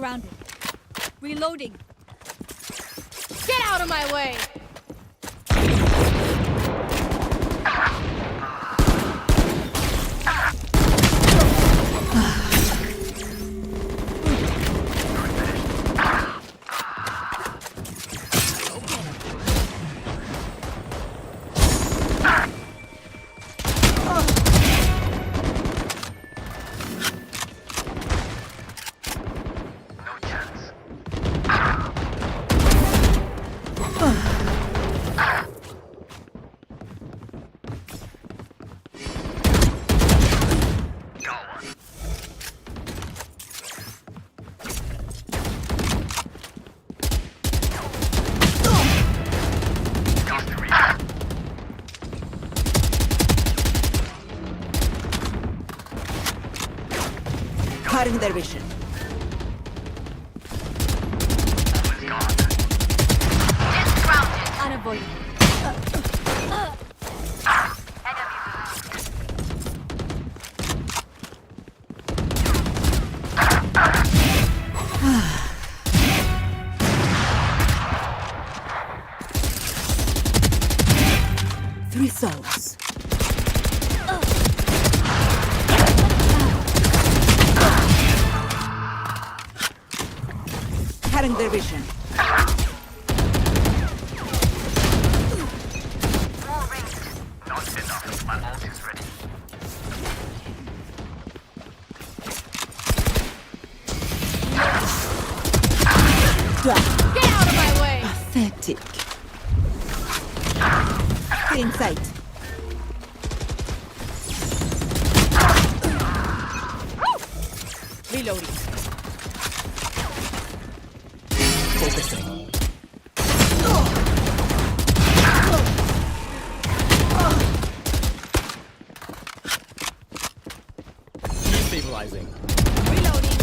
grounded. Reloading. Get out of my way! Cutting their vision. Unavoidable. Three souls. Cutting their vision. Not enough. My ult is ready. Get out of my way! Pathetic. In sight. Reloading. Focusing. Destabilizing. Reloading.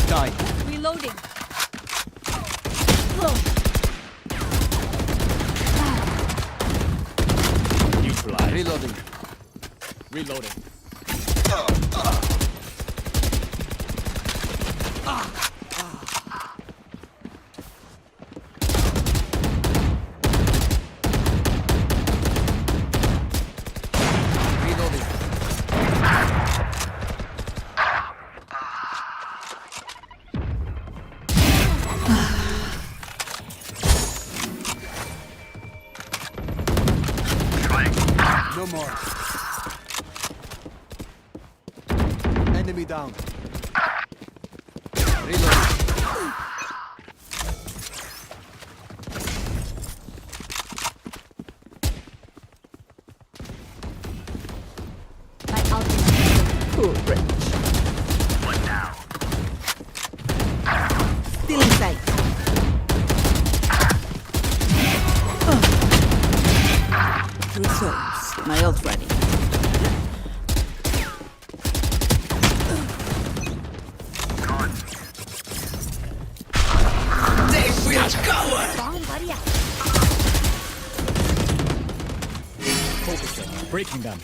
Dying. Reloading. Neutralize. Reloading. Reloading. Reloading. No more. Enemy down. Reload. My ultimate. Cool bridge. What now? Still in sight. Three souls. My ult ready. Bomb buddy out. Focusing. Breaking them.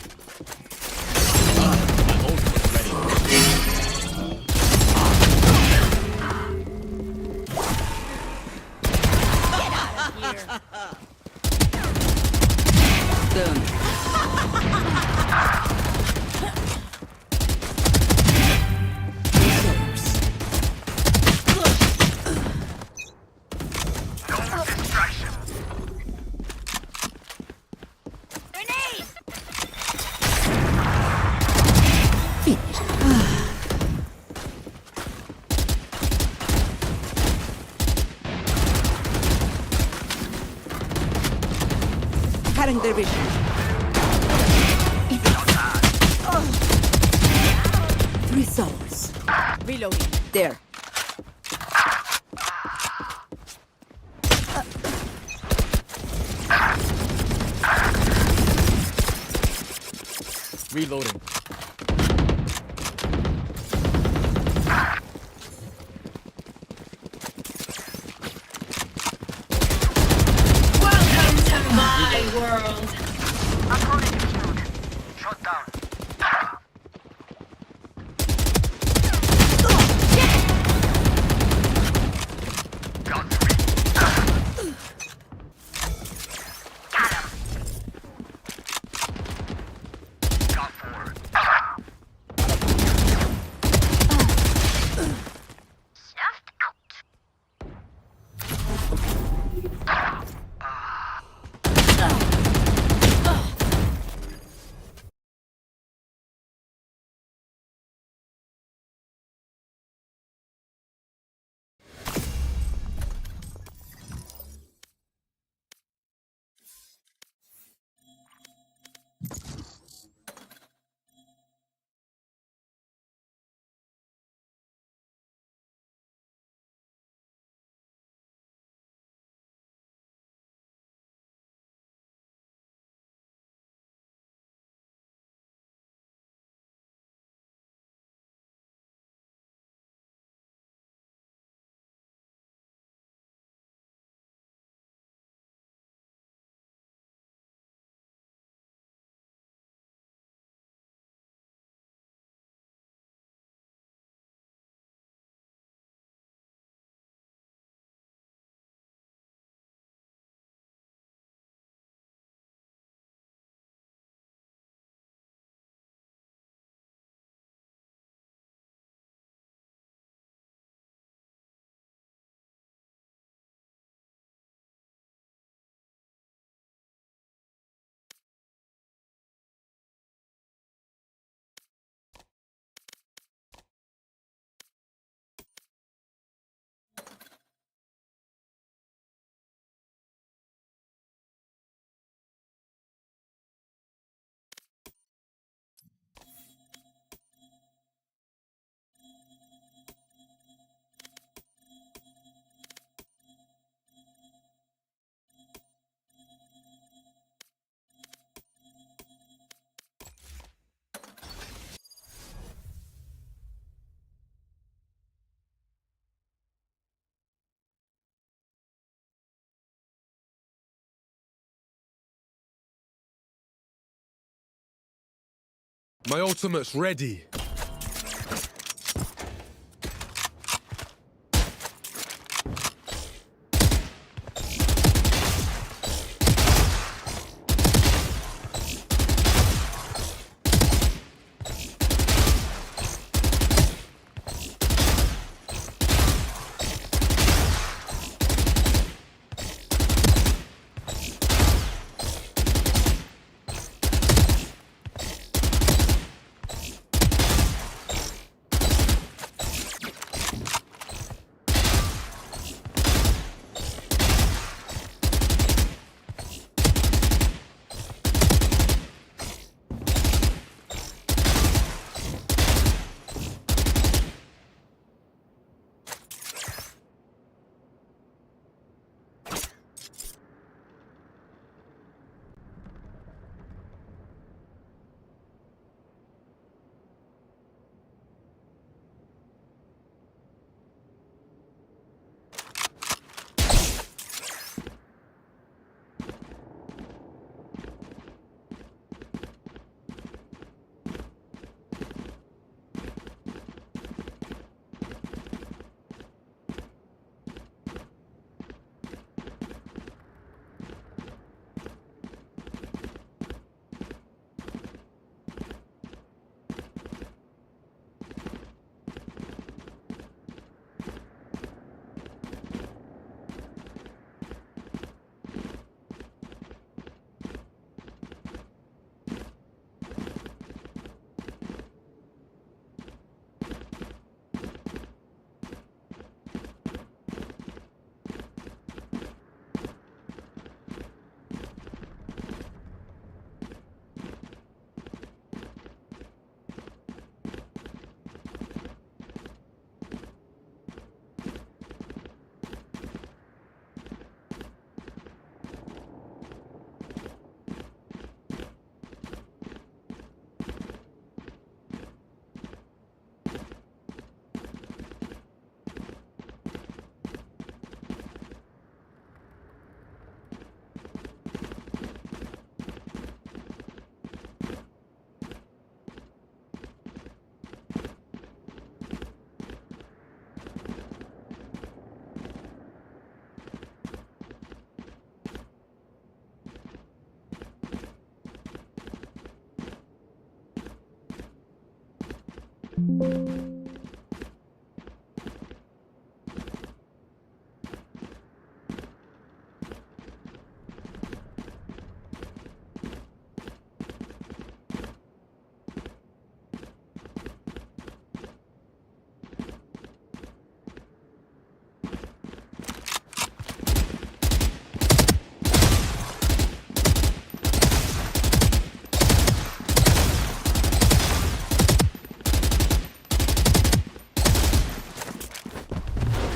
My ult is ready. Done. Three souls. No distraction. Grenade! Finished. Cutting their vision. Three souls. Reloading. There. Reloading. Welcome to my world. My ultimate's ready.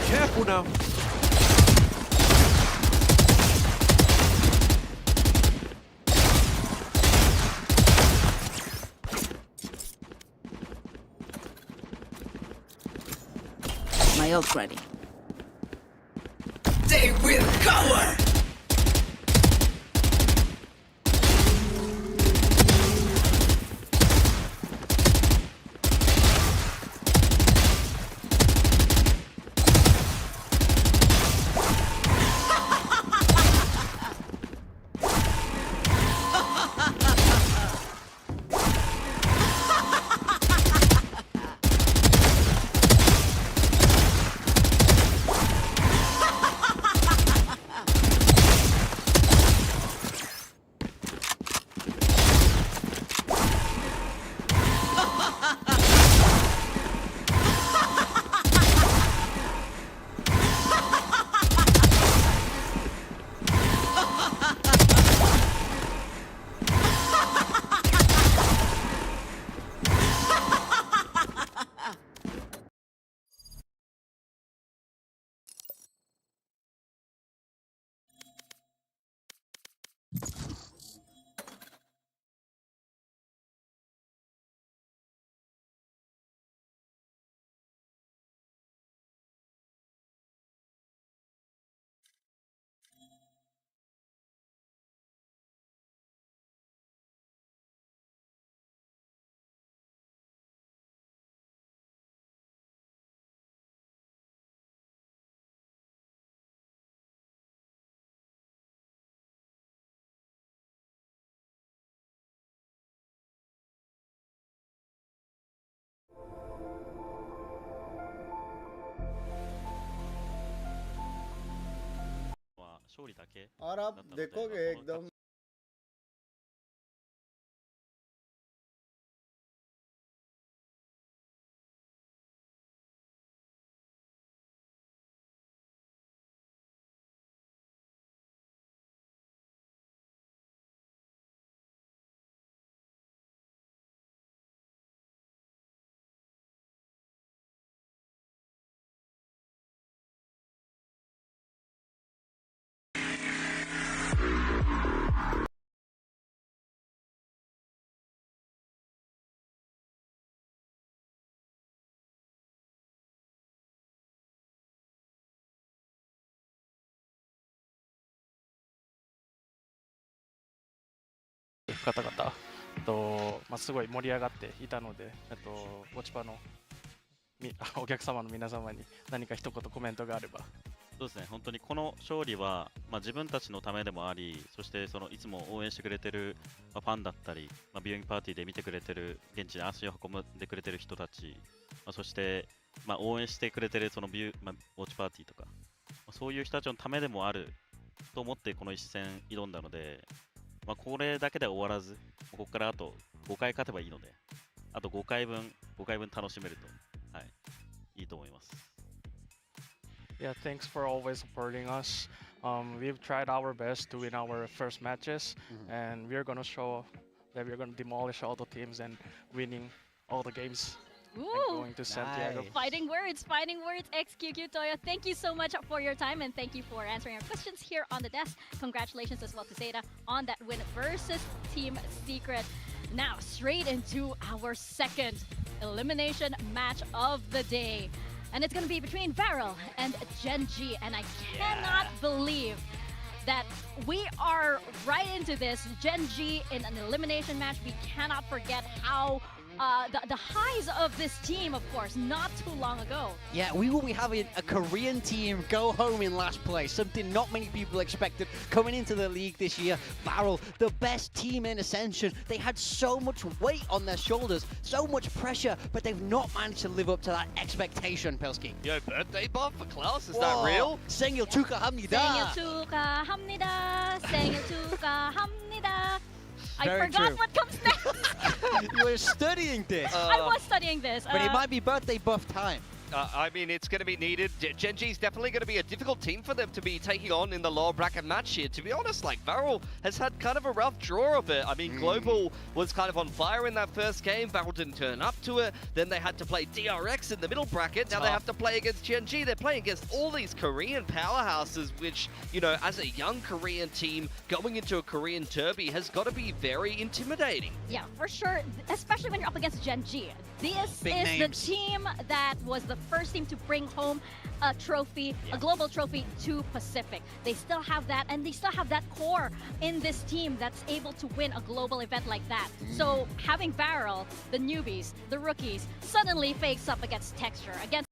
Careful now. My ult ready. They will cower! 勝利だけ अरब देखोगे एकदम方々すごい盛り上がっていたので、ウォチパのお客様の皆様に何か一言コメントがあれば。そうですね、本当にこの勝利は、自分たちのためでもあり、そしていつも応援してくれてる、ファンだったり、ビューイングパーティーで見てくれてる、現地に足を運んでくれてる人たち、そして、応援してくれてるウォッチパーティーとか、そういう人たちのためでもあると思ってこの一戦挑んだので、これだけでは終わらず、ここからあと5回勝てばいいので、あと5回分楽しめると、いいと思います。Yeah, thanks for always supporting us. We've tried our best to win our first matches, and we're gonna show that we're gonna demolish all the teams and winning all the games. And going to Santiago. Fighting words, XQQ Toyo. Thank you so much for your time and thank you for answering our questions here on the desk. Congratulations as well to Zeta on that win versus Team Secret. Now, straight into our second elimination match of the day. And it's going to be between Varel and Gen G. And I cannot believe that we are right into this. Gen G in an elimination match. We cannot forget how the highs of this team, of course, not too long ago. Yeah, we will be having a Korean team go home in last place, something not many people expected coming into the league this year. Varel, the best team in Ascension. They had so much weight on their shoulders, so much pressure, but they've not managed to live up to that expectation, Pilski. Yo, birthday buff for Klaus, is that real? 생일 축하합니다. 생일 축하합니다. 생일 축하합니다. I Very forgot true. what comes next. You were studying this. I was studying this. But it might be birthday buff time. I mean, it's going to be needed. Gen G is definitely going to be a difficult team for them to be taking on in the lower bracket match here. To be honest, like, Varel has had kind of a rough draw of it. I mean, Global was kind of on fire in that first game. Varel didn't turn up to it. Then they had to play DRX in the middle bracket. Now they have to play against Gen G. They're playing against all these Korean powerhouses, which, you know, as a young Korean team going into a Korean derby has got to be very intimidating. Yeah, for sure, especially when you're up against Gen G. This Big is names. the team that was the first team to bring home a trophy, a global trophy to Pacific. They still have that, and they still have that core in this team that's able to win a global event like that. So having Varel, the newbies, the rookies, suddenly face up against Texture, against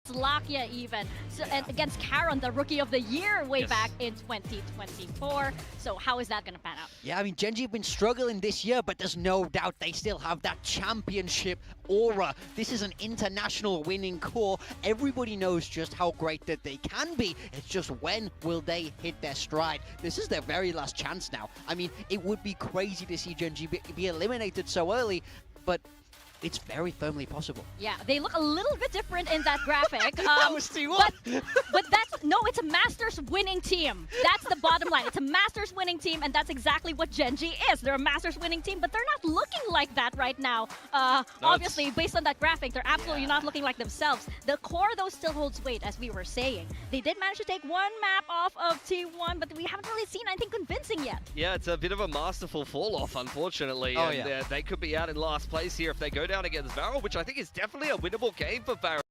Lakia even, and against Karon, the Rookie of the Year way back in 2024. So how is that going to pan out? Yeah, I mean, Gen G have been struggling this year, but there's no doubt they still have that championship aura. This is an international winning core. Everybody knows just how great that they can be. It's just when will they hit their stride? This is their very last chance now. I mean, it would be crazy to see Gen G be eliminated so early, but it's very firmly possible. Yeah, they look a little bit different in that graphic. That was T1. But that's, no, it's a Masters winning team. That's the bottom line. It's a Masters winning team, and that's exactly what Gen G is. They're a Masters winning team, but they're not looking like that right now. Obviously, based on that graphic, they're absolutely not looking like themselves. The core, though, still holds weight, as we were saying. They did manage to take one map off of T1, but we haven't really seen anything convincing yet. Yeah, it's a bit of a masterful fall-off, unfortunately. They could be out in last place here if they go down against Varel, which I think is definitely a winnable game for Varel.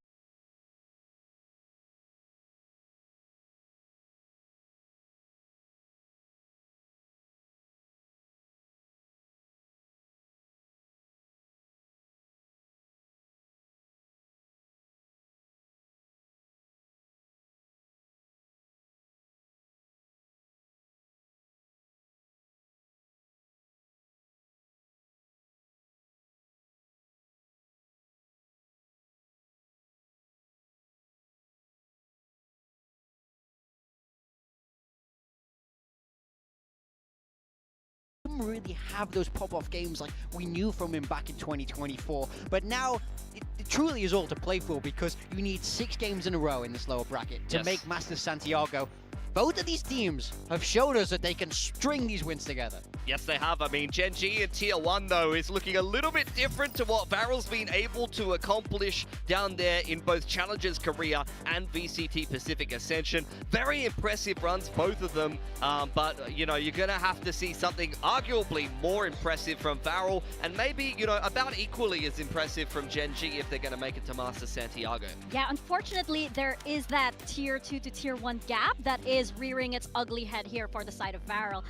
didn't really have those pop-off games like we knew from him back in 2024. But now, it truly is all to play for because you need 6 games in a row in this lower bracket to make Masters Santiago. Both of these teams have showed us that they can string these wins together. Yes, they have. I mean, Gen G in Tier 1, though, is looking a little bit different to what Varel's been able to accomplish down there in both Challengers Korea and VCT Pacific Ascension. Very impressive runs, both of them. But, you know, you're going to have to see something arguably more impressive from Varel and maybe, you know, about equally as impressive from Gen G if they're going to make it to Master Santiago. Yeah, unfortunately, there is that Tier 2 to Tier 1 gap that is rearing its ugly head here for the side of Varel.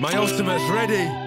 My ultimate's ready.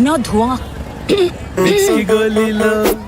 कितना धुआं mix की गोली लो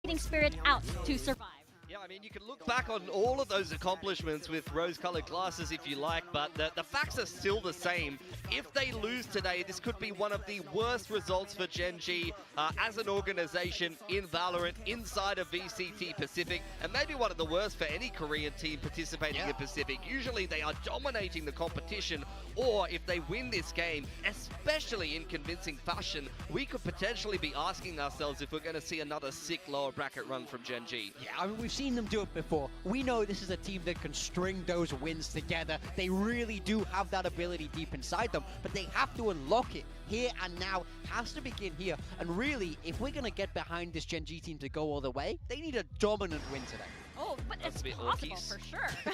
fighting spirit out to survive. Yeah, I mean, you can look back on all of those accomplishments with rose-colored glasses if you like, but the facts are still the same. If they lose today, this could be one of the worst results for Gen.G as an organization in Valorant, inside of VCT Pacific, and maybe one of the worst for any Korean team participating in Pacific. Usually they are dominating the competition, or if they win this game, especially in convincing fashion, we could potentially be asking ourselves if we're going to see another sick lower bracket run from Gen.G. Yeah, I mean, we've seen them do it before. We know this is a team that can string those wins together. They really do have that ability deep inside them, but they have to unlock it here and now. Has to begin here. And really, if we're going to get behind this Gen.G team to go all the way, they need a dominant win today. Oh, but it's possible for sure. Oh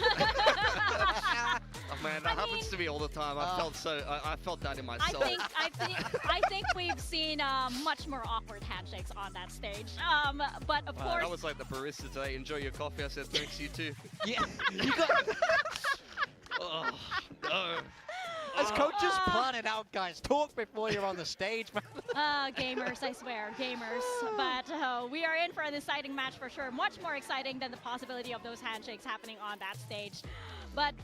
man, that happens to me all the time. I felt that in my soul. I think we've seen much more awkward handshakes on that stage. But of course, that was like the barista today. Enjoy your coffee. I said thanks, you too. Yeah, you got. Oh no. As coaches plan it out, guys. Talk before you're on the stage. Gamers, I swear, gamers. But we are in for an exciting match for sure. Much more exciting than the possibility of those handshakes happening on that stage. But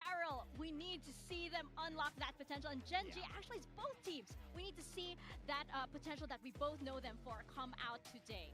Carol, we need to see them unlock that potential. And Gen.G, actually, it's both teams. We need to see that potential that we both know them for come out today.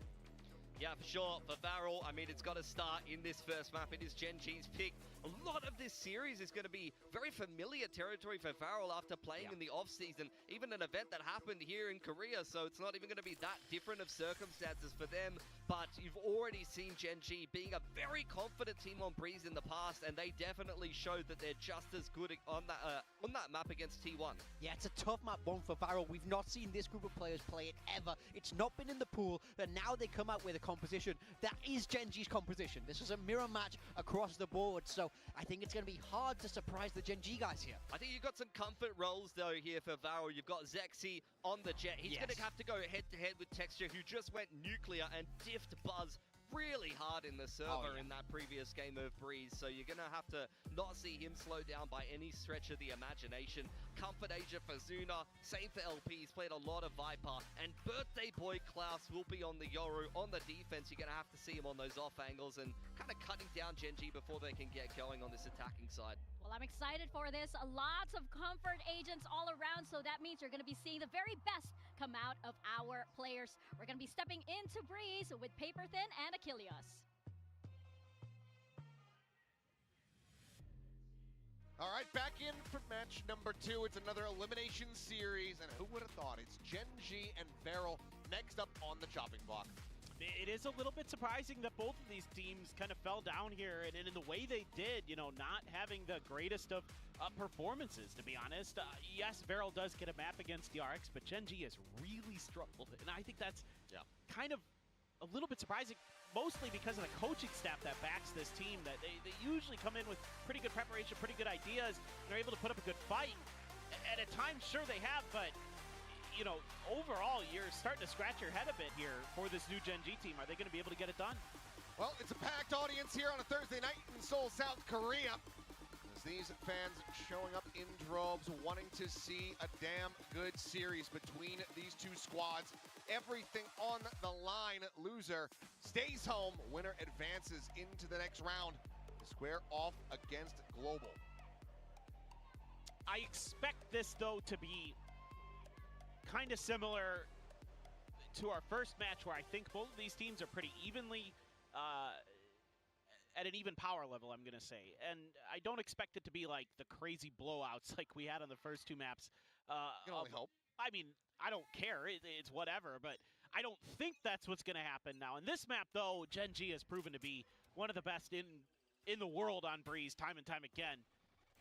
Yeah, for sure. For Varel, I mean, it's got to start in this first map. It is Gen.G's pick. A lot of this series is going to be very familiar territory for Varel after playing in the off-season, even an event that happened here in Korea, so it's not even going to be that different of circumstances for them. But you've already seen Gen.G being a very confident team on Breeze in the past, and they definitely showed that they're just as good on that map against T1. Yeah, it's a tough map one for Varel. We've not seen this group of players play it ever. It's not been in the pool, and now they come out with a composition that is Gen.G's composition. This is a mirror match across the board, so I think it's going to be hard to surprise the Gen.G guys here. I think you've got some comfort roles, though, here for Varel. You've got Zexy on the Jet. He's going to have to go head-to-head with Texture, who just went nuclear and diffed Buzz really hard in the server in that previous game of Breeze, so you're going to have to not see him slow down by any stretch of the imagination. Comfort Asia for Zuna, same for LP, he's played a lot of Viper, and Birthday Boy Klaus will be on the Yoru. On the defense, you're going to have to see him on those off angles and kind of cutting down Gen.G before they can get going on this attacking side. Well, I'm excited for this. Lots of comfort agents all around, so that means you're going to be seeing the very best come out of our players. We're going to be stepping into Breeze with Paper Thin and Achilles. All right, back in for match number 2. It's another elimination series, and who would have thought? It's Gen.G and Varel next up on the chopping block. It is a little bit surprising that both of these teams kind of fell down here, and in the way they did, you know, not having the greatest of performances, to be honest. Yes, Varel does get a map against DRX, but Gen.G has really struggled, and I think that's kind of a little bit surprising, mostly because of the coaching staff that backs this team, that they usually come in with pretty good preparation, pretty good ideas, and are able to put up a good fight. And at times, sure they have, but you know, overall, you're starting to scratch your head a bit here for this new Gen.G team. Are they going to be able to get it done? Well, it's a packed audience here on a Thursday night in Seoul, South Korea. As these fans showing up in droves, wanting to see a damn good series between these two squads. Everything on the line. Loser stays home. Winner advances into the next round to square off against Global. I expect this, though, to be kind of similar to our first match, where I think both of these teams are pretty evenly at an even power level, I'm going to say. And I don't expect it to be like the crazy blowouts like we had on the first two maps. You can only hope. I mean, I don't care. It's whatever, but I don't think that's what's going to happen now. In this map, though, Gen.G has proven to be one of the best in the world on Breeze time and time again.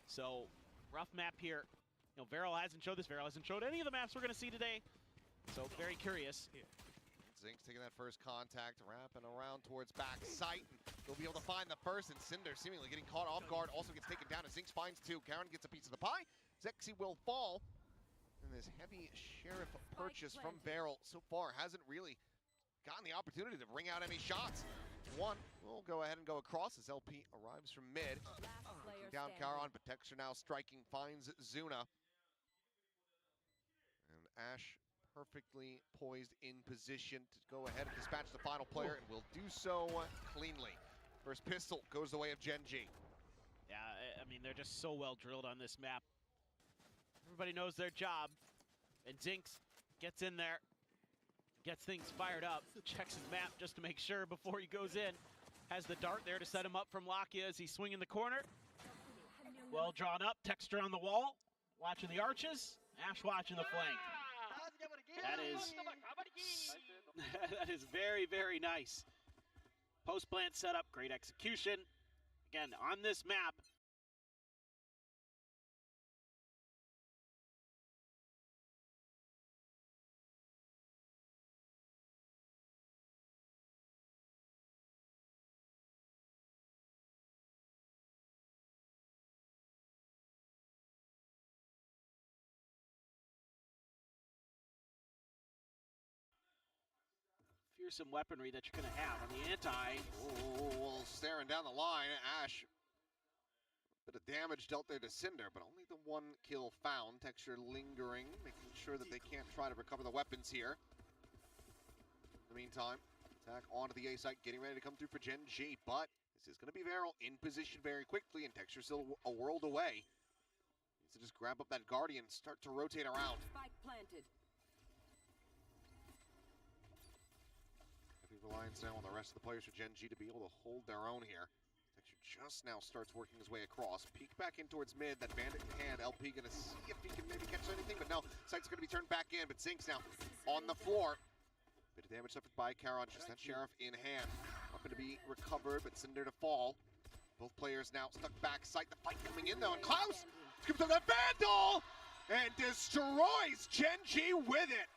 So, rough map here. You know, Varel hasn't showed this. Varel hasn't showed any of the maps we're going to see today. So, very curious. Zinx taking that first contact, wrapping around towards back sight, and they'll be able to find the first, and Cinder seemingly getting caught off guard, also gets taken down, and Zinx finds two. Karen gets a piece of the pie. Zexy will fall, and this heavy Sheriff purchase from Varel so far hasn't really gotten the opportunity to bring out any shots. One will go ahead and go across as LP arrives from mid. Down Charon, but Texture now striking, finds Zuna. And Ash perfectly poised in position to go ahead and dispatch the final player, and will do so cleanly. First pistol goes the way of Gen G. Yeah, I mean, they're just so well drilled on this map. Everybody knows their job, and Zinx gets in there, gets things fired up, checks his map just to make sure before he goes in. Has the dart there to set him up from Lakia as he's swinging the corner. Well drawn up, Texture on the wall, watching the arches, Ash watching the flank. That is very, very nice. Post plant setup, great execution. Again, on this map, fearsome weaponry that you're going to have on the anti. Oh, staring down the line, Ash. Bit of damage dealt there to Cinder, but only the one kill found. Texture lingering, making sure that they can't try to recover the weapons here. In the meantime, attack onto the A site, getting ready to come through for Gen G, but this is going to be Varel in position very quickly, and Texture still a world away. Needs to just grab up that Guardian, start to rotate around. Spike planted. Heavy reliance now on the rest of the players for Gen G to be able to hold their own here. Texture just now starts working his way across. Peek back in towards mid, that bandit in hand. LP gonna see if he can maybe catch anything, but no. Sight's gonna be turned back in, but Zinx now on the floor. Bit of damage suffered by Charon, just that Sheriff in hand. Not gonna be recovered, but Cinder to fall. Both players now stuck back. Sight, the fight coming in though, and Klaus scoops up that Vandal and destroys Gen G with it.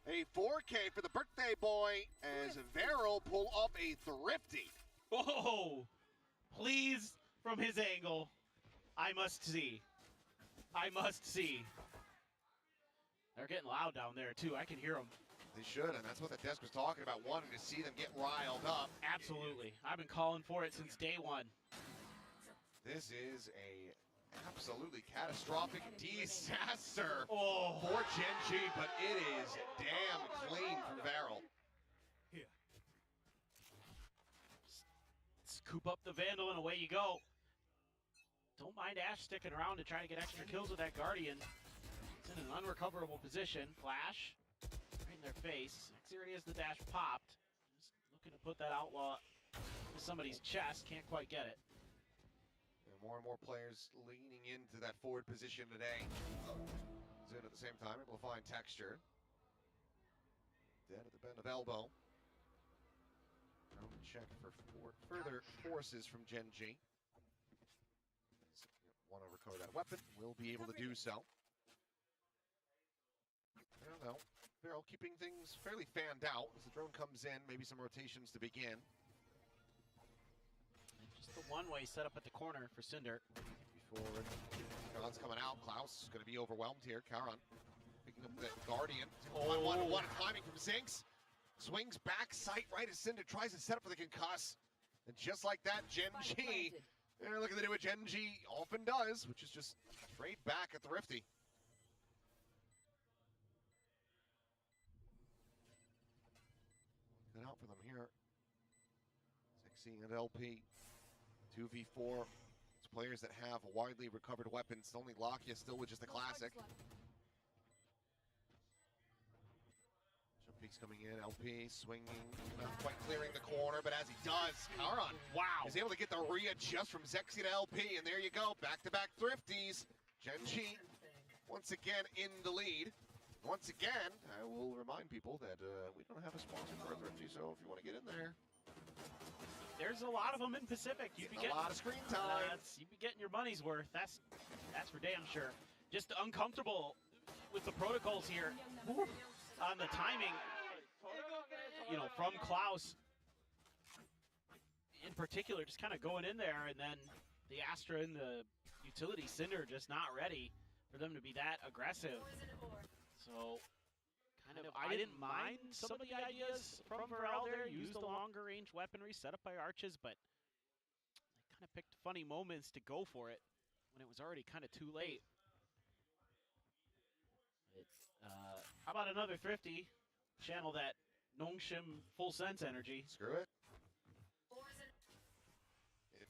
A 4K for the birthday boy as Varel pull up a Thrifty. Whoa! Please, from his angle, I must see. I must see. They're getting loud down there, too. I can hear them. They should, and that's what the desk was talking about, wanting to see them get riled up. Absolutely. I've been calling for it since day one. This is a absolutely catastrophic disaster for Gen G, but it is damn clean from Varel. Here. Scoop up the Vandal and away you go. Don't mind Ash sticking around to try to get extra kills with that Guardian. It's in an unrecoverable position. Flash, right in their face. Xeri has the dash popped. Just looking to put that Outlaw to somebody's chest. Can't quite get it. And more players leaning into that forward position today. Zin at the same time, able to find Texture. Dead at the bend of elbow. Now check for further forces from Gen G. Want to recover that weapon, will be able to do so. I don't know. Varel keeping things fairly fanned out as the drone comes in, maybe some rotations to begin. Just the one-way setup at the corner for Cinder. Forward. Charon's coming out. Klaus is going to be overwhelmed here. Charon picking up the Guardian. One climbing from Zinx. Swings back, sight right as Cinder tries to set up for the concuss. And just like that, Gen G, they're looking to do what Gen G often does, which is just trade back at Thrifty. Good out for them here. Sexy and LP. 2v4. It's players that have widely recovered weapons. Only Lakia still with just the classic. Jump peeks coming in. LP swinging, not quite clearing the corner, but as he does, Charon is able to get the readjust from Zexy to LP, and there you go. Back-to-back Thrifties. Gen G once again in the lead. Once again, I will remind people that we don't have a sponsor for Thrifty, so if you want to get in there, there's a lot of them in Pacific. You'd be getting a lot of screen time. You'd be getting your money's worth. That's for damn sure. Just uncomfortable with the protocols here on the timing. You know, from Klaus in particular, just kind of going in there, and then the Astra and the utility Cinder just not ready for them to be that aggressive. So, kind of, I didn't mind some of the ideas from Varel there. Use the longer range weaponry set up by Arches, but they kind of picked funny moments to go for it when it was already kind of too late. How about another Thrifty? Channel that Nongshim full sense energy. Screw it.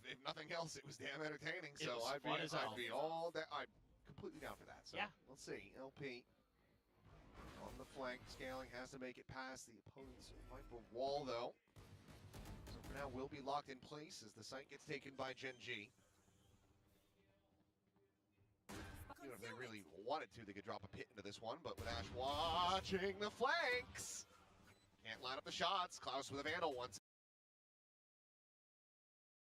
If nothing else, it was damn entertaining. It So was I'd fun as hell. be all that. I'm completely down for that. So Yeah. let's see. LP on the flank, scaling, has to make it past the opponent's Viper wall though. So for now, will be locked in place as the site gets taken by Gen G. You know, if they really wanted to, they could drop a pit into this one, but with Ash watching the flanks, can't line up the shots. Klaus with a Vandal once